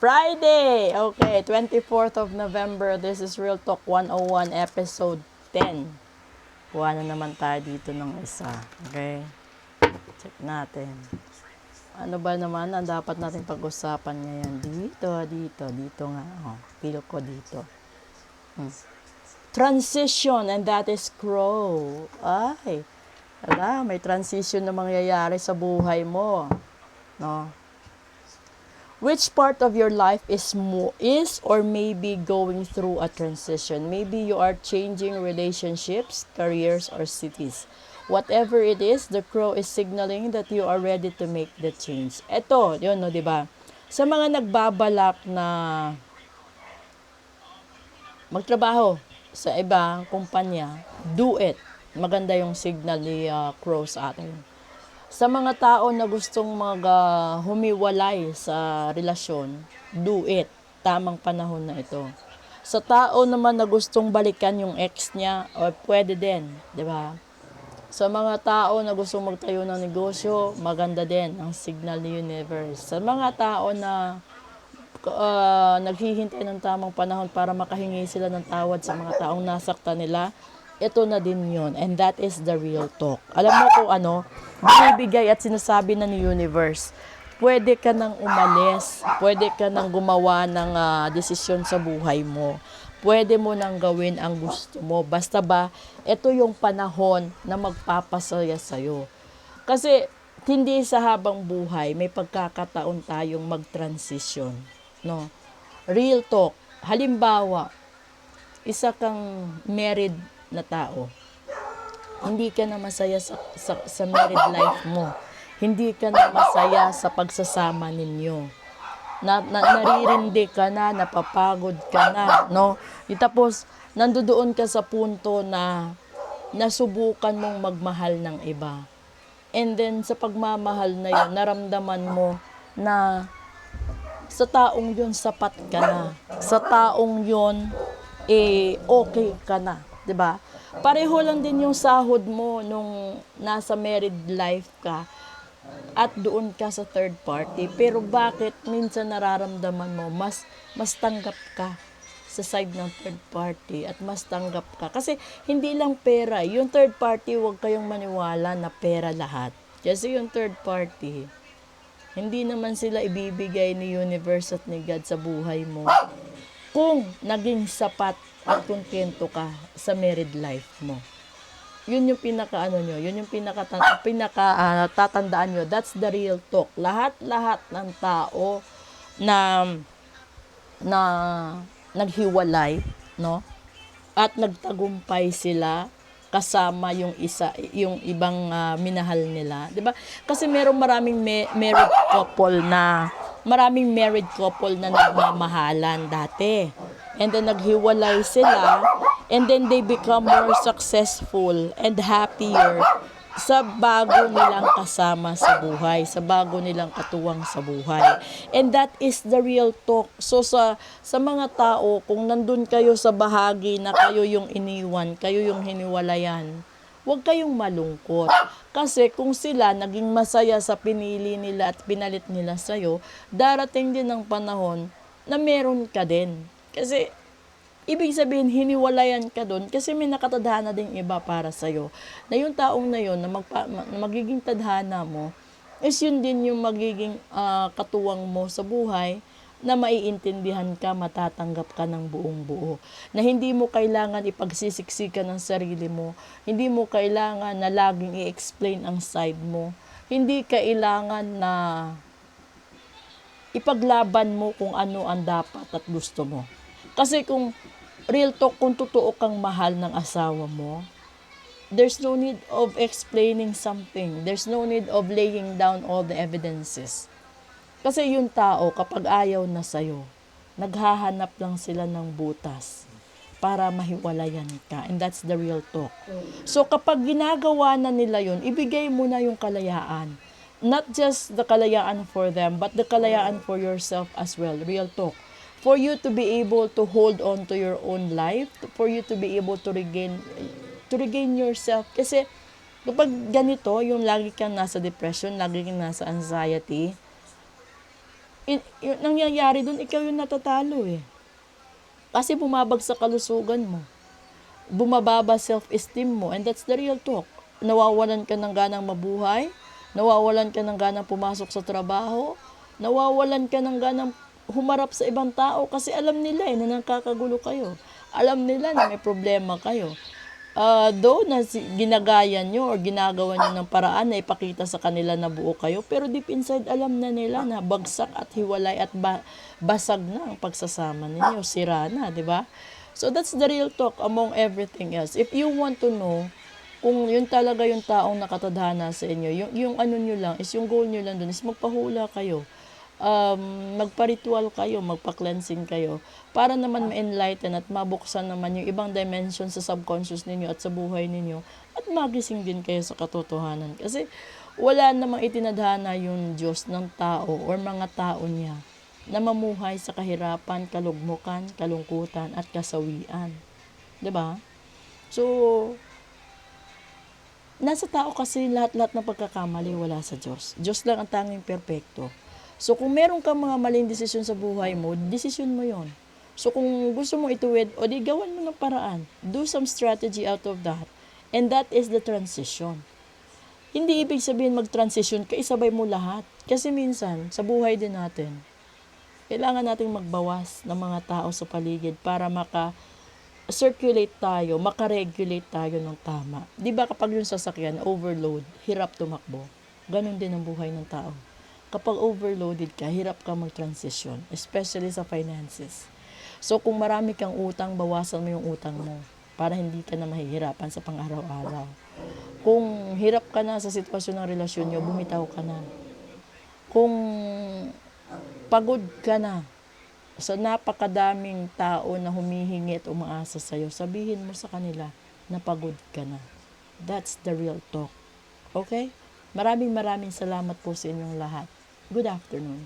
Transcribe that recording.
Friday! Okay, 24th of November. This is Real Talk 101, episode 10. Kuha na naman tayo dito ng isa. Okay? Check natin. Ano ba naman ang dapat natin pag-usapan ngayon? Dito nga. Oh, feel ko dito. Transition, and that is grow. Ay, may transition na mangyayari sa buhay mo. No? Which part of your life is or maybe going through a transition? Maybe you are changing relationships, careers, or cities. Whatever it is, the crow is signaling that you are ready to make the change. Ito, yun, no, di ba? Sa mga nagbabalak na magtrabaho sa ibang kumpanya, do it. Maganda yung signal ni crow sa atin. Sa mga tao na gustong humiwalay sa relasyon, do it. Tamang panahon na ito. Sa tao naman na gustong balikan yung ex niya, pwede din, di ba? Sa mga tao na gustong magtayo ng negosyo, maganda din ang signal ni universe. Sa mga tao na naghihintay ng tamang panahon para makahingi sila ng tawad sa mga taong nasaktan nila, ito na din yun. And that is the real talk. Alam mo kung ano, binibigay at sinasabi na ni universe, pwede ka nang umalis, pwede ka nang gumawa ng desisyon sa buhay mo. Pwede mo nang gawin ang gusto mo. Basta ba, ito yung panahon na magpapasaya sa'yo. Kasi, hindi sa habang buhay, may pagkakataon tayong mag-transition. No? Real talk. Halimbawa, isa kang married na tao. Hindi ka na masaya sa married life mo. Hindi ka na masaya sa pagsasama ninyo. Naririndi ka na, napapagod ka na, no? Tapos, nandoon ka sa punto na nasubukan mong magmahal ng iba. And then, sa pagmamahal na yun, naramdaman mo na sa taong yun, sapat ka na. Sa taong yun, okay ka na. 'Di ba? Pareho lang din yung sahod mo nung nasa married life ka at doon ka sa third party. Pero bakit minsan nararamdaman mo mas tanggap ka sa side ng third party at mas tanggap ka? Kasi hindi lang pera. Yung third party, huwag kayong maniwala na pera lahat. Kasi yung third party, hindi naman sila ibibigay ni universe at ni God sa buhay mo kung naging sapat at kontento ka sa married life mo. Yun yung yun yung tatandaan nyo. That's the real talk. Lahat ng tao na naghiwalay, no? At nagtagumpay sila kasama yung ibang minahal nila, 'di ba? Kasi maraming married couple na nagmamahalan dati. And then naghiwalay sila, and then they become more successful and happier sa bago nilang kasama sa buhay, sa bago nilang katuwang sa buhay. And that is the real talk. So sa mga tao, kung nandun kayo sa bahagi na kayo yung iniwan, kayo yung hiniwalayan, huwag kayong malungkot. Kasi kung sila naging masaya sa pinili nila at pinalit nila sa'yo, darating din ang panahon na meron ka din. Kasi, ibig sabihin, hiniwalayan ka doon kasi may nakatadhana ding iba para sa'yo. Na yung taong na yun, na magiging tadhana mo, is yun din yung magiging katuwang mo sa buhay, na maiintindihan ka, matatanggap ka ng buong buo. Na hindi mo kailangan ipagsisiksikan ng sarili mo. Hindi mo kailangan na laging i-explain ang side mo. Hindi kailangan na ipaglaban mo kung ano ang dapat at gusto mo. Kasi kung real talk, kung totoo kang mahal ng asawa mo, there's no need of explaining something. There's no need of laying down all the evidences. Kasi yung tao, kapag ayaw na sa'yo, naghahanap lang sila ng butas para mahiwalayan ka. And that's the real talk. So kapag ginagawa na nila yun, ibigay mo na yung kalayaan. Not just the kalayaan for them, but the kalayaan for yourself as well. Real talk. For you to be able to hold on to your own life, for you to be able to regain yourself. Kasi kapag ganito, yung lagi kang nasa depression, lagi kang nasa anxiety, Yung nangyayari doon, ikaw yung natatalo eh. Kasi bumabagsak kalusugan mo. Bumababa self-esteem mo. And that's the real talk. Nawawalan ka ng ganang mabuhay. Nawawalan ka ng ganang pumasok sa trabaho. Nawawalan ka ng ganang humarap sa ibang tao kasi alam nila na nakakagulo kayo. Alam nila na may problema kayo. Though na ginagaya nyo or ginagawa nyo ng paraan na ipakita sa kanila na buo kayo, pero deep inside alam na nila na bagsak at hiwalay at basag na ang pagsasama ninyo, sira na, di ba? So that's the real talk among everything else. If you want to know kung yun talaga yung taong nakatadhana sa inyo, yung ano nyo lang, is yung goal nyo lang dun is magpahula kayo. Magpa-ritual kayo, magpa-cleansing kayo para naman ma-enlighten at mabuksan naman yung ibang dimension sa subconscious ninyo at sa buhay ninyo at magising din kayo sa katotohanan. Kasi wala namang itinadhana yung Diyos ng tao or mga tao niya na mamuhay sa kahirapan, kalugmukan, kalungkutan at kasawian. 'Di ba? So, nasa tao kasi lahat-lahat ng pagkakamali wala sa Diyos. Diyos lang ang tanging perpekto. So, kung meron kang mga maling desisyon sa buhay mo, desisyon mo yon. So, kung gusto mo ituwid, o di gawan mo ng paraan. Do some strategy out of that. And that is the transition. Hindi ibig sabihin mag-transition ka, isabay mo lahat. Kasi minsan, sa buhay din natin, kailangan nating magbawas ng mga tao sa paligid para maka-circulate tayo, maka-regulate tayo ng tama. Di ba kapag yung sasakyan, overload, hirap tumakbo. Ganon din ang buhay ng tao. Kapag overloaded ka, hirap ka mag-transition, especially sa finances. So, kung marami kang utang, bawasan mo yung utang mo para hindi ka na mahihirapan sa pang-araw-araw. Kung hirap ka na sa sitwasyon ng relasyon nyo, bumitaw ka na. Kung pagod ka na sa napakadaming tao na humihingi at umaasa sa'yo, sabihin mo sa kanila na pagod ka na. That's the real talk. Okay? Maraming salamat po sa inyong lahat. Good afternoon.